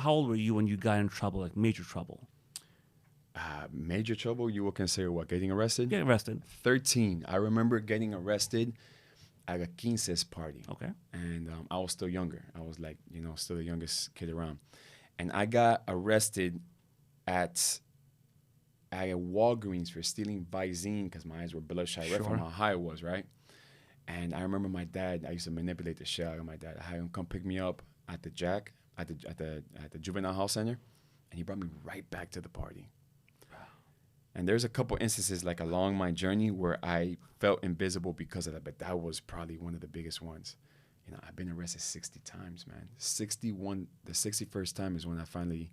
how old were you when you got in trouble, like major trouble? Major trouble, you would consider what? Getting arrested? Get arrested. 13. I remember getting arrested at a quinces party. Okay. And I was still younger. I was like, still the youngest kid around. And I got arrested at a Walgreens for stealing Visine because my eyes were bloodshot right from how high it was, right? And I remember my dad, I used to manipulate the shit out of my dad. I had him come pick me up at the Jack, at the juvenile health center, and he brought me right back to the party. And there's a couple instances like along my journey where I felt invisible because of that, but that was probably one of the biggest ones. I've been arrested 60 times, man. The 61st time is when I finally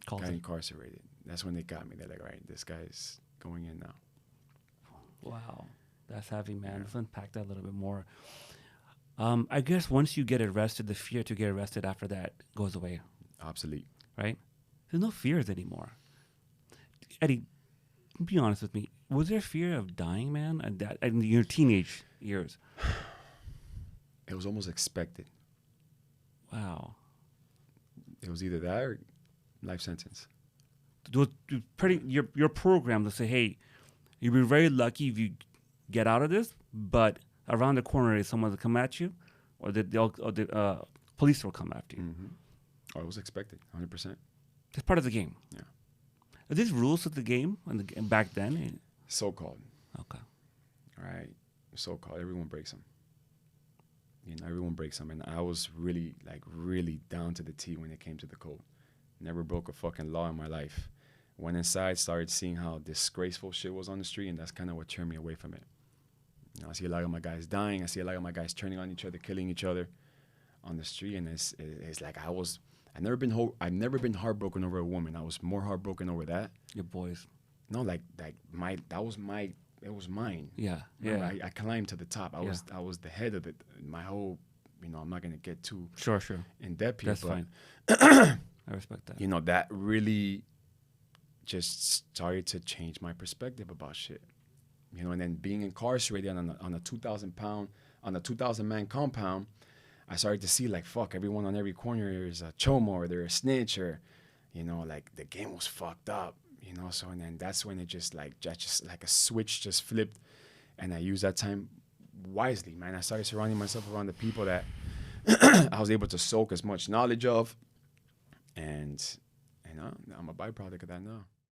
got incarcerated. That's when they got me. They're like, all right, this guy's going in now. Wow. That's heavy, man. Let's unpack that a little bit more. I guess once you get arrested, the fear to get arrested after that goes away. Obsolete. Right? There's no fears anymore. Eddie, be honest with me. Was there fear of dying, man, in your teenage years? It was almost expected. Wow. It was either that or life sentence. You're programmed to say, hey, you'll be very lucky if you get out of this, but around the corner is someone to come at you, or the police will come after you. Mm-hmm. Oh, it was expected, 100%. It's part of the game. Yeah. Are these rules of the game back then? So-called. Okay. All right. So-called. Everyone breaks them. Everyone breaks them. And I was really down to the T when it came to the code. Never broke a fucking law in my life. Went inside, started seeing how disgraceful shit was on the street, and that's kind of what turned me away from it. I see a lot of my guys dying. I see a lot of my guys turning on each other, killing each other on the street, and it's like I've never been heartbroken over a woman. I was more heartbroken over that. Your boys. No, it was mine. Yeah. Remember, I climbed to the top. I was the head of it. My whole, I'm not gonna get too sure in depth here. That's fine. I respect that. That really just started to change my perspective about shit. And then being incarcerated on a 2,000 man compound, I started to see like, fuck, everyone on every corner is a chomo or they're a snitch or, like the game was fucked up, So, and then that's when it just like a switch just flipped, and I used that time wisely, man. I started surrounding myself around the people that I was able to soak as much knowledge of, and I'm a byproduct of that now.